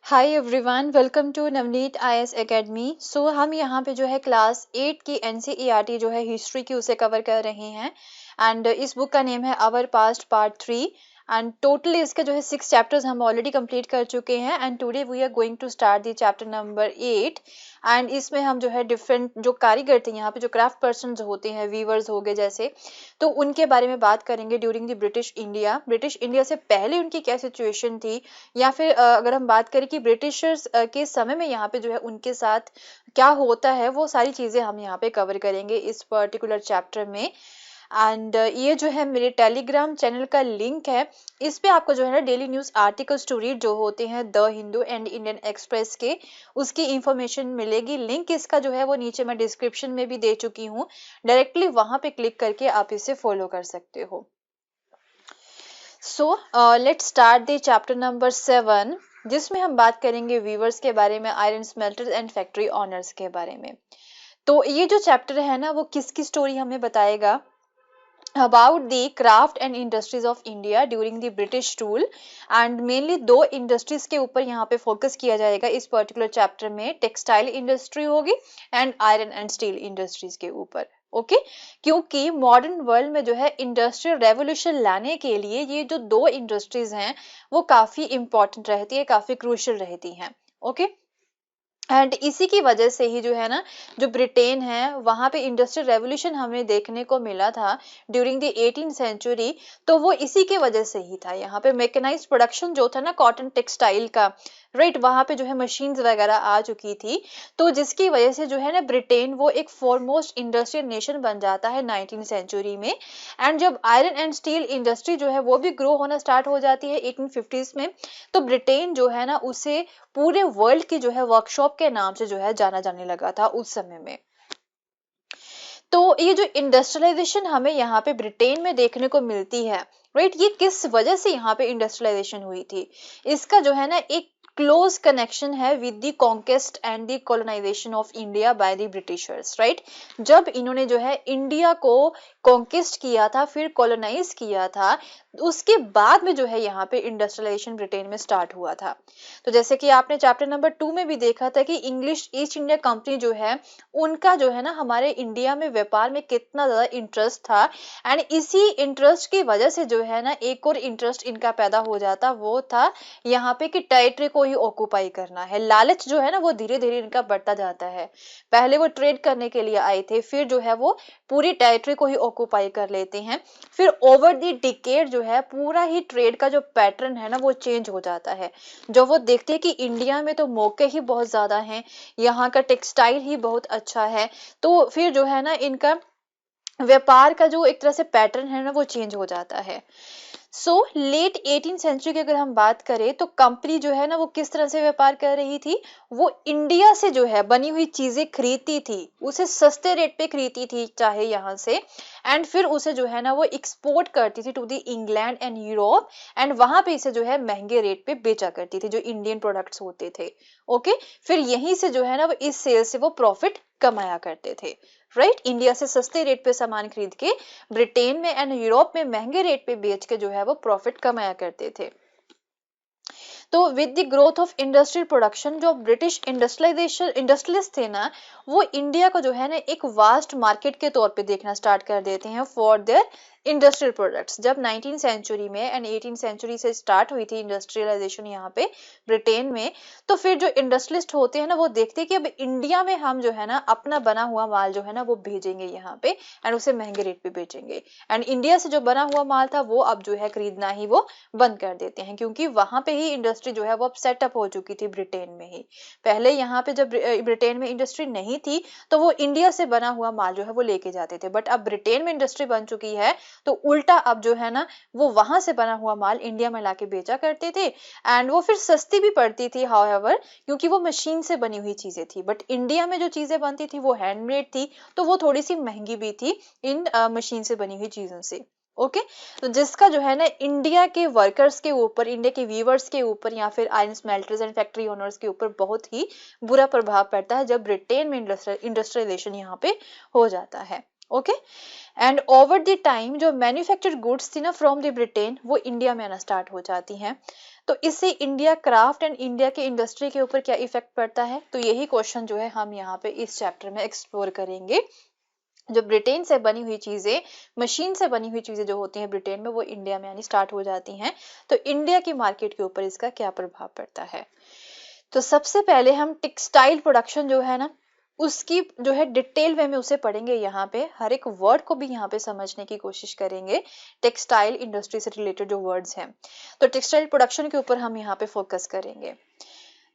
Hi everyone, welcome to Navneet IAS academy. हम यहाँ पे जो है क्लास 8 की एनसीईआरटी जो है हिस्ट्री की उसे कवर कर रहे हैं। एंड इस बुक का नेम है our past part 3। And totally इसके जो है 6 चैप्टर्स हम ऑलरेडी कंप्लीट कर चुके हैं। And today we are going to start the chapter number 8। And इसमें हम जो है डिफरेंट जो कारीगर थे यहाँ पे, जो क्राफ्ट पर्सन होते हैं, वीवर्स हो गए जैसे, तो उनके बारे में बात करेंगे ड्यूरिंग द ब्रिटिश इंडिया से पहले उनकी क्या सिचुएशन थी, या फिर अगर हम बात करें कि ब्रिटिशर्स के समय में यहाँ पे जो है उनके साथ क्या होता है, वो सारी चीजें हम यहाँ पे कवर करेंगे इस पर्टिकुलर चैप्टर में। एंड ये जो है मेरे टेलीग्राम चैनल का लिंक है। इस पे आपको जो है ना daily news articles to read जो होते हैं the Hindu and Indian Express के, उसकी इंफॉर्मेशन मिलेगी। लिंक इसका जो है वो नीचे मैं डिस्क्रिप्शन में भी दे चुकी हूँ। डायरेक्टली वहां पे क्लिक करके आप इसे फॉलो कर सकते हो। Let's start the chapter number 7, जिसमें हम बात करेंगे वीवर्स के बारे में, iron smelters and factory honours के बारे में। तो ये जो चैप्टर है ना, वो किसकी स्टोरी हमें बताएगा, about the craft and industries of India during the British rule. And mainly दो इंडस्ट्रीज के ऊपर यहाँ पे फोकस किया जाएगा इस पर्टिकुलर चैप्टर में। टेक्सटाइल इंडस्ट्री होगी and iron and steel industries के ऊपर। ओके क्योंकि मॉडर्न वर्ल्ड में जो है इंडस्ट्रियल रेवोल्यूशन लाने के लिए ये जो दो इंडस्ट्रीज हैं वो काफी इंपॉर्टेंट रहती है, काफी क्रूशियल रहती हैं। ओके एंड इसी की वजह से ही जो है ना, जो ब्रिटेन है वहां पे इंडस्ट्रियल रेवोल्यूशन हमें देखने को मिला था ड्यूरिंग द 18th सेंचुरी। तो वो इसी के वजह से ही था। यहाँ पे मैकेनाइज्ड प्रोडक्शन जो था ना कॉटन टेक्सटाइल का, राइट, वहां पे जो है मशीन्स वगैरह आ चुकी थी। तो जिसकी वजह से जो है ना ब्रिटेन वो एक फॉरमोस्ट इंडस्ट्रियल नेशन बन जाता है 19th सेंचुरी में। एंड जब आयरन एंड स्टील इंडस्ट्री जो है वो भी ग्रो होना स्टार्ट हो जाती है 1850s में, तो ब्रिटेन जो है ना उसे पूरे वर्ल्ड की जो है वर्कशॉप के नाम से जो है जाना जाने लगा था उस समय में। तो ये जो इंडस्ट्रियलाइजेशन हमें यहाँ पे ब्रिटेन में देखने को मिलती है, राइट, ये किस वजह से यहाँ पे इंडस्ट्रियलाइजेशन हुई थी, इसका जो है ना एक क्लोज कनेक्शन है with the conquest and the colonisation of India by the Britishers, right. जब इन्होंने जो है इंडिया को कॉन्क्वेस्ट किया था, फिर कॉलोनाइज किया था, उसके बाद में जो है यहाँ पे इंडस्ट्रियलाइजेशन ब्रिटेन में स्टार्ट हुआ था। तो जैसे कि आपने चैप्टर नंबर 2 में भी देखा था कि इंग्लिश ईस्ट इंडिया कंपनी जो है उनका जो है ना हमारे इंडिया में व्यापार में कितना ज्यादा इंटरेस्ट था। एंड इसी इंटरेस्ट की वजह से जो है ना एक और इंटरेस्ट इनका पैदा हो जाता, वो था यहाँ पे कि टेरिटरी को ही ऑक्युपाई करना है। लालच जो है ना वो धीरे धीरे इनका बढ़ता जाता है। पहले वो ट्रेड करने के लिए आए थे, फिर जो है वो पूरी टेरिटरी को ही ऑक्युपाई कर लेते हैं। फिर ओवर द डिकेड जो है पूरा ही ट्रेड का जो पैटर्न है ना वो चेंज हो जाता है। जब वो देखते हैं कि इंडिया में तो मौके ही बहुत ज्यादा हैं, यहाँ का टेक्सटाइल ही बहुत अच्छा है, तो फिर जो है ना इनका व्यापार का जो एक तरह से पैटर्न है ना वो चेंज हो जाता है। लेट 18th सेंचुरी की अगर हम बात करें तो कंपनी जो है ना वो किस तरह से व्यापार कर रही थी, वो इंडिया से जो है बनी हुई चीजें खरीदती थी, उसे सस्ते रेट पे खरीदती थी चाहे यहाँ से, एंड फिर उसे जो है ना वो एक्सपोर्ट करती थी to the England and Europe. And वहां पे इसे जो है महंगे रेट पे बेचा करती थी जो इंडियन प्रोडक्ट्स होते थे। ओके फिर यहीं से जो है ना वो इस सेल से वो प्रॉफिट कमाया करते थे, राइट। इंडिया से सस्ते रेट पे सामान खरीद के ब्रिटेन में एंड यूरोप में महंगे रेट पे बेच के जो है वो प्रॉफिट कमाया करते थे। तो with the growth of industrial production, जो ब्रिटिश इंडस्ट्रियलिस्ट थे ना, वो इंडिया को जो है ना एक वास्ट मार्केट के तौर पे देखना स्टार्ट कर देते हैं फॉर देयर इंडस्ट्रियल प्रोडक्ट्स। जब 19th सेंचुरी में एंड 18th सेंचुरी से स्टार्ट हुई थी इंडस्ट्रियलाइजेशन यहाँ पे ब्रिटेन में, तो फिर जो इंडस्ट्रियलिस्ट होते हैं ना वो देखते हैं कि अब इंडिया में हम जो है ना अपना बना हुआ माल जो है ना वो भेजेंगे यहाँ पे एंड उसे महंगे रेट पे बेचेंगे। एंड इंडिया से जो बना हुआ माल था वो अब जो है खरीदना ही वो बंद कर देते हैं, क्योंकि वहां पे ही इंडस्ट्री जो है वो अब सेटअप हो चुकी थी ब्रिटेन में ही। पहले यहाँ पे जब ब्रिटेन में इंडस्ट्री नहीं थी तो वो इंडिया से बना हुआ माल जो है वो लेके जाते थे, बट अब ब्रिटेन में इंडस्ट्री बन चुकी है तो उल्टा अब जो है ना वो वहां से बना हुआ माल इंडिया में लाके बेचा करते थे। एंड वो फिर सस्ती भी पड़ती थी हाउएवर, क्योंकि वो मशीन से बनी हुई चीजें थी, बट इंडिया में जो चीजें बनती थी वो हैंडमेड थी, तो वो थोड़ी सी महंगी भी थी इन मशीन से बनी हुई चीजों से। ओके तो जिसका जो है ना इंडिया के वर्कर्स के ऊपर, इंडिया के वीवर्स के ऊपर, या फिर iron smelters and factory owners के ऊपर बहुत ही बुरा प्रभाव पड़ता है जब ब्रिटेन में इंडस्ट्रियलाइजेशन यहाँ पे हो जाता है। Okay and over the time जो मैन्युफैक्चर्ड गुड्स थी ना फ्रॉम द ब्रिटेन वो इंडिया में आना स्टार्ट हो जाती हैं। तो इससे इंडिया क्राफ्ट एंड इंडिया के इंडस्ट्री के ऊपर क्या इफेक्ट पड़ता है, तो यही क्वेश्चन जो है हम यहाँ पे इस चैप्टर में एक्सप्लोर करेंगे। जो ब्रिटेन से बनी हुई चीजें, मशीन से बनी हुई चीजें जो होती हैं ब्रिटेन में, वो इंडिया में यानी स्टार्ट हो जाती हैं, तो इंडिया की मार्केट के ऊपर इसका क्या प्रभाव पड़ता है। तो सबसे पहले हम टेक्सटाइल प्रोडक्शन जो है ना, उसकी जो है डिटेल वे में उसे पढ़ेंगे। यहाँ पे हर एक वर्ड को भी यहाँ पे समझने की कोशिश करेंगे, टेक्सटाइल इंडस्ट्री से रिलेटेड जो वर्ड्स हैं। तो टेक्सटाइल प्रोडक्शन के ऊपर हम यहाँ पे फोकस करेंगे।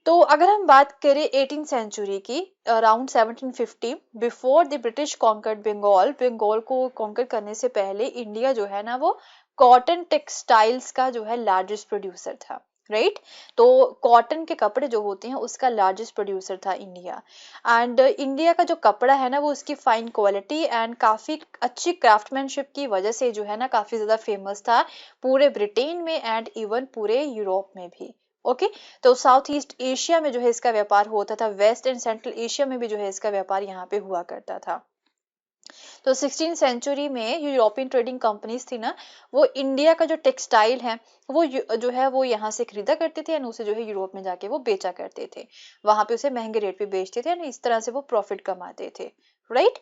तो अगर हम बात करें 18th सेंचुरी की, around 1750, before the British conquered Bengal, Bengal को कॉन्कर करने से पहले इंडिया जो है ना वो कॉटन टेक्सटाइल्स का जो है लार्जेस्ट प्रोड्यूसर था, राइट। तो कॉटन के कपड़े जो होते हैं उसका लार्जेस्ट प्रोड्यूसर था इंडिया। एंड इंडिया का जो कपड़ा है ना वो उसकी फाइन क्वालिटी एंड काफी अच्छी क्राफ्टमैनशिप की वजह से जो है ना काफी ज्यादा फेमस था पूरे ब्रिटेन में एंड इवन पूरे यूरोप में भी। ओके तो साउथ ईस्ट एशिया में जो है इसका व्यापार होता था, वेस्ट एंड सेंट्रल एशिया में भी जो है इसका व्यापार यहाँ पे हुआ करता था। तो 16th सेंचुरी में यूरोपियन ट्रेडिंग कंपनीज थी ना, वो इंडिया का जो टेक्सटाइल है वो जो है वो यहाँ से खरीदा करते थे, उसे जो है यूरोप में जाके वो बेचा करते थे, वहां पे उसे महंगे रेट पे बेचते थे, इस तरह से वो प्रॉफिट कमाते थे, राइट।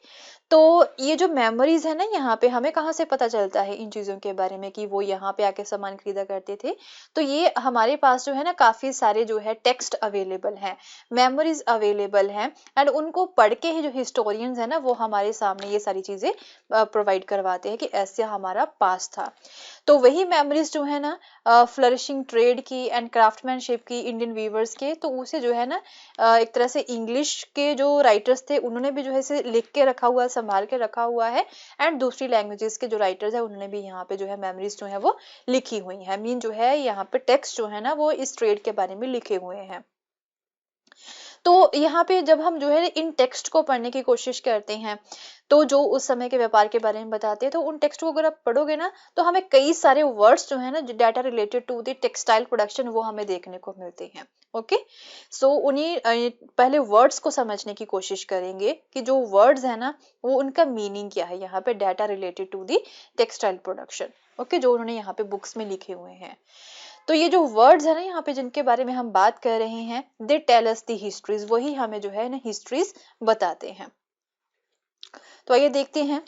तो ये जो मेमोरीज है ना, यहाँ पे हमें कहाँ से पता चलता है इन चीजों के बारे में कि वो यहाँ पे आके सामान खरीदा करते थे। तो ये हमारे पास जो है ना काफी सारे जो है टेक्स्ट अवेलेबल हैं, मेमोरीज अवेलेबल हैं, एंड उनको पढ़ के ही जो हिस्टोरियंस है ना वो हमारे सामने ये सारी चीजें प्रोवाइड करवाते हैं कि ऐसे हमारा पास था। तो वही मेमोरीज जो है ना फ्लरिशिंग ट्रेड की एंड क्राफ्टमैनशिप की, इंडियन वीवर्स के, तो उसे जो है ना एक तरह से इंग्लिश के जो राइटर्स थे उन्होंने भी जो है इसे लिख के रखा हुआ, संभाल के रखा हुआ है, एंड दूसरी लैंग्वेजेस के जो राइटर्स है उन्होंने भी यहाँ पे जो है मेमोरीज जो है वो लिखी हुई है, मीन जो है यहाँ पे टेक्स्ट जो है ना वो इस ट्रेड के बारे में लिखे हुए हैं। तो यहाँ पे जब हम जो है इन टेक्स्ट को पढ़ने की कोशिश करते हैं, तो जो उस समय के व्यापार के बारे में बताते हैं, तो उन टेक्स्ट को अगर आप पढ़ोगे ना तो हमें कई सारे वर्ड्स जो है ना data related to the textile production वो हमें देखने को मिलते हैं। ओके सो उन्हीं पहले वर्ड्स को समझने की कोशिश करेंगे कि जो वर्ड्स है ना वो उनका मीनिंग क्या है यहाँ पे data related to the textile production. Okay जो उन्होंने यहाँ पे बुक्स में लिखे हुए हैं। तो ये जो वर्ड्स है ना यहाँ पे जिनके बारे में हम बात कर रहे हैं, they tell us the histories, वही हमें जो है ना हिस्ट्रीज बताते हैं। तो आइए देखते हैं।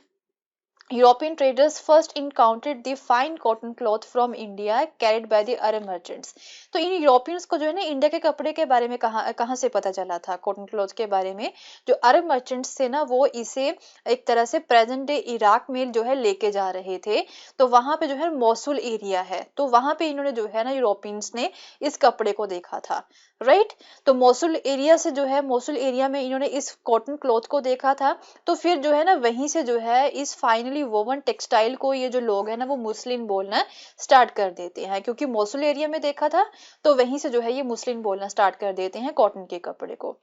European traders first encountered the fine cotton cloth from India carried by the Arab merchants। तो इन यूरोपियंस को जो है ना इंडिया के कपड़े के बारे में कहाँ से पता चला था, कॉटन क्लॉथ के बारे में। जो अरब मर्चेंट्स थे ना वो इसे एक तरह से प्रेजेंट डे इराक में जो है लेके जा रहे थे। तो वहां पे जो है मौसुल एरिया है, तो वहां पे इन्होंने जो है ना यूरोपियंस ने इस कपड़े को देखा था, राइट। तो मौसुल एरिया से जो है मौसुल एरिया में इन्होंने इस कॉटन क्लॉथ को देखा था। तो फिर जो है ना वहीं से जो है इस फाइनली वोवन टेक्सटाइल को ये जो लोग है ना वो मुस्लिम बोलना स्टार्ट कर देते हैं, क्योंकि मौसुल एरिया में देखा था तो वहीं से जो है ये मुस्लिम बोलना स्टार्ट कर देते हैं कॉटन के कपड़े को।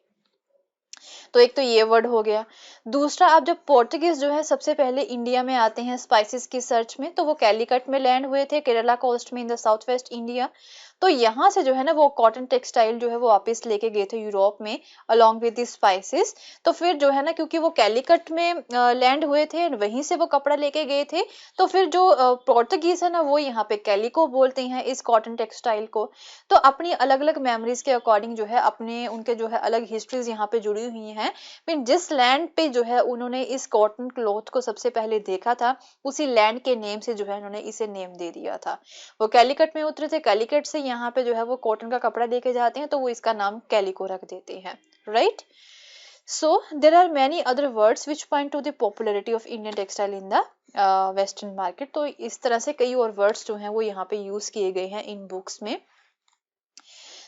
तो एक तो ये वर्ड हो गया। दूसरा, आप जब पोर्टुगीज जो है सबसे पहले इंडिया में आते हैं स्पाइसेस की सर्च में, तो वो कैलीकट में लैंड हुए थे, केरला कोस्ट में in the south west India. तो यहाँ से जो है ना वो कॉटन टेक्सटाइल जो है वो वापस लेके गए थे यूरोप में अलोंग विद द स्पाइसेस। तो फिर जो है ना क्योंकि वो कैलीकट में लैंड हुए थे, वहीं से वो कपड़ा लेके गए थे, तो फिर जो पोर्टुगीज है ना वो यहाँ पे कैलिको बोलते हैं इस कॉटन टेक्सटाइल को। तो अपनी अलग अलग मेमोरीज के अकॉर्डिंग जो है अपने उनके जो है अलग हिस्ट्रीज यहाँ पे जुड़ी हुई हैं। फिर जिस लैंड पे जो है उन्होंने इस कॉटन क्लॉथ को सबसे पहले देखा था, उसी लैंड के नेम से जो है उन्होंने इसे नेम दे दिया था। वो कैलीकट में उतरे थे, कैलीकट से यहाँ पे जो है वो कॉटन का कपड़ा लेके जाते हैं, तो वो इसका नाम कैलिको रख देते हैं, right. So there are many other words which point to the popularity of Indian textile in the western market। तो इस तरह से कई और वर्ड्स जो हैं वो यहाँ पे यूज किए गए हैं इन बुक्स में।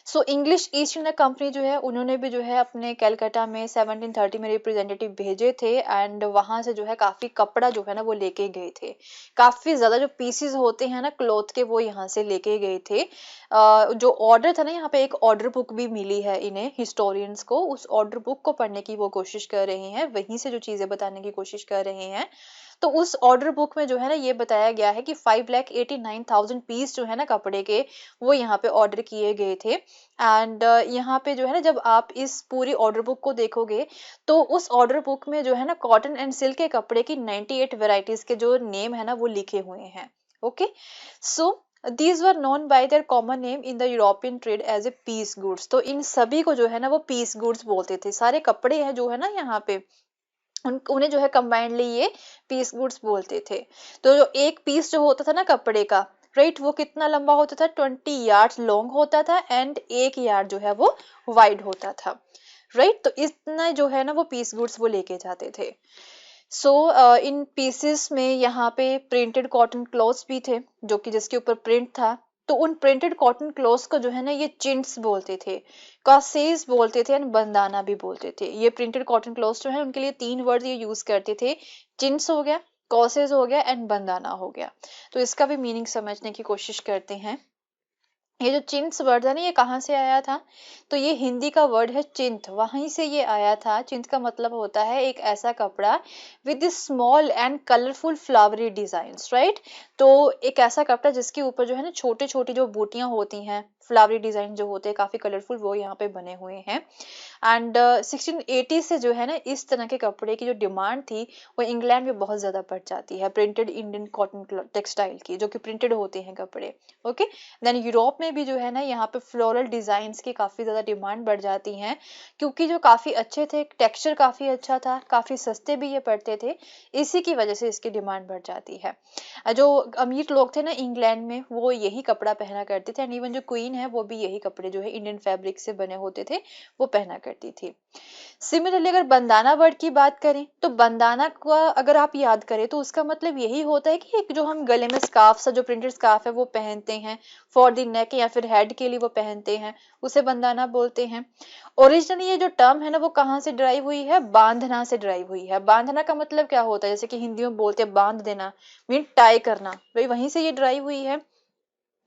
So English east India company जो है उन्होंने भी जो है अपने कलकत्ता में 1730 में रिप्रेजेंटेटिव भेजे थे, एंड वहां से जो है काफी कपड़ा जो है ना वो लेके गए थे। काफी ज्यादा जो पीसेस होते हैं ना क्लॉथ के वो यहाँ से लेके गए थे। जो ऑर्डर था ना, यहाँ पे एक ऑर्डर बुक भी मिली है इन्हें हिस्टोरियंस को, उस ऑर्डर बुक को पढ़ने की वो कोशिश कर रहे हैं, वहीं से जो चीजें बताने की कोशिश कर रहे हैं। तो उस ऑर्डर बुक में जो है ना ये बताया गया है कि 5,89,000 पीस जो है ना कपड़े के वो यहाँ पे ऑर्डर किए गए थे। एंड यहाँ पे जो है ना जब आप इस पूरी ऑर्डर बुक को देखोगे तो उस ऑर्डर बुक में जो है ना कॉटन एंड सिल्क के कपड़े की 98 वेराइटीज के जो नेम है ना वो लिखे हुए हैं। Okay so these were known by their common name in the European trade as a piece goods. तो इन सभी को जो है ना वो पीस गुड्स बोलते थे। सारे कपड़े हैं जो है ना यहाँ पे उन्हें जो है कंबाइंडली ये पीस गुड्स बोलते थे। तो जो एक पीस जो होता था ना कपड़े का, राइट, वो कितना लंबा होता था, 20 यार्ड लॉन्ग होता था एंड 1 यार्ड जो है वो वाइड होता था, राइट। तो इतना जो है ना वो पीस गुड्स वो लेके जाते थे। सो इन पीसेस में यहाँ पे प्रिंटेड कॉटन क्लॉथ्स भी थे जो कि जिसके ऊपर प्रिंट था। तो उन प्रिंटेड कॉटन क्लॉथ्स को जो है ना ये चिंट्स बोलते थे, कासेस बोलते थे एंड बंदाना भी बोलते थे। ये प्रिंटेड कॉटन क्लॉथ्स जो है उनके लिए 3 वर्ड ये यूज करते थे, चिंट्स हो गया, कॉसेस हो गया एंड बंदाना हो गया। तो इसका भी मीनिंग समझने की कोशिश करते हैं। ये जो चिंट्स वर्ड है ना ये कहाँ से आया था, तो ये हिंदी का वर्ड है चिंत, वहीं से ये आया था। चिंत का मतलब होता है एक ऐसा कपड़ा with small and colourful flowery designs, right. तो एक ऐसा कपड़ा जिसके ऊपर जो है ना छोटे छोटी जो बूटियां होती हैं, फ्लावरी डिजाइन जो होते हैं काफी कलरफुल, वो यहाँ पे बने हुए हैं। एंड 1680 से जो है ना इस तरह के कपड़े की जो डिमांड थी वो इंग्लैंड में बहुत ज्यादा बढ़ जाती है, प्रिंटेड इंडियन कॉटन टेक्सटाइल की जो कि प्रिंटेड होते हैं कपड़े। ओके, देन यूरोप में भी जो है ना यहाँ पे फ्लोरल डिजाइन्स की काफी ज्यादा डिमांड बढ़ जाती है, क्योंकि जो काफी अच्छे थे, टेक्सचर काफी अच्छा था, काफी सस्ते भी ये पड़ते थे, इसी की वजह से इसकी डिमांड बढ़ जाती है। जो अमीर लोग थे ना इंग्लैंड में वो यही कपड़ा पहना करते थे एंड इवन जो क्वीन है वो भी यही कपड़े जो है इंडियन फैब्रिक से बने होते थे वो पहना करती थी। सिमिलरली अगर बंदाना वर्ड की बात करें तो बंदाना का अगर आप याद करें तो उसका मतलब यही होता है कि एक जो हम गले में स्कार्फ सा जो प्रिंटेड स्कार्फ है वो पहनते हैं फॉर द नेक या फिर हेड के लिए वो पहनते हैं, उसे बंदाना बोलते हैं। ओरिजिनली ये जो टर्म है ना वो कहाँ से ड्राइव हुई है, बांधना से ड्राइव हुई है। बांधना का मतलब क्या होता है, जैसे कि हिंदी में बोलते हैं बांध देना, मीन टाई करना, भाई वहीं से ये ड्राइव हुई है।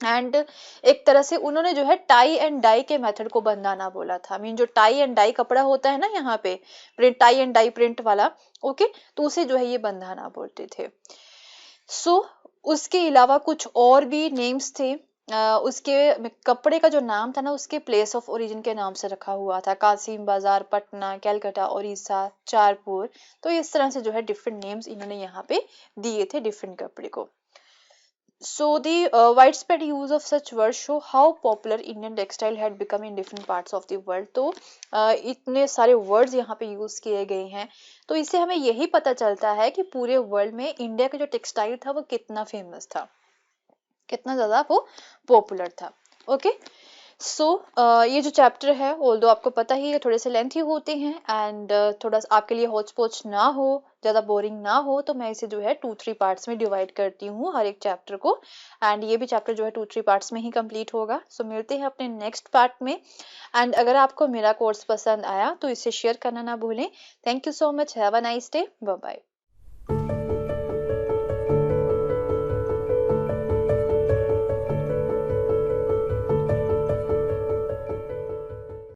एंड एक तरह से उन्होंने जो है टाई एंड डाई के मेथड को बंदाना बोला था। मीन जो टाई एंड डाई कपड़ा होता है ना यहाँ पे print, tie and dye print वाला, ओके, तो उसे जो है ये बंदाना बोलते थे। सो उसके अलावा कुछ और भी नेम्स थे। उसके कपड़े का जो नाम था ना उसके प्लेस ऑफ ओरिजिन के नाम से रखा हुआ था, कासिम बाजार, पटना, कैलकाटा, उड़ीसा, चारपुर। तो इस तरह से जो है डिफरेंट नेम्स इन्होंने यहाँ पे दिए थे डिफरेंट कपड़े को। So the widespread use of such words show how popular Indian textile had become in different parts of the world। तो इतने सारे words यहाँ पे use किए गए हैं, तो इससे हमें यही पता चलता है कि पूरे वर्ल्ड में इंडिया का जो टेक्सटाइल था वो कितना फेमस था, कितना ज्यादा वो पॉपुलर था। ओके, सो ये जो चैप्टर है ऑल्दो आपको पता ही है थोड़े से लेंथी होते हैं एंड थोड़ा सा आपके लिए होच पोच ना हो, ज़्यादा बोरिंग ना हो, तो मैं इसे जो है 2-3 पार्ट्स में डिवाइड करती हूँ हर एक चैप्टर को। एंड ये भी चैप्टर जो है 2-3 पार्ट्स में ही कंप्लीट होगा। सो मिलते हैं अपने नेक्स्ट पार्ट में। एंड अगर आपको मेरा कोर्स पसंद आया तो इसे शेयर करना ना भूलें। Thank you so much, have a nice day, bye bye.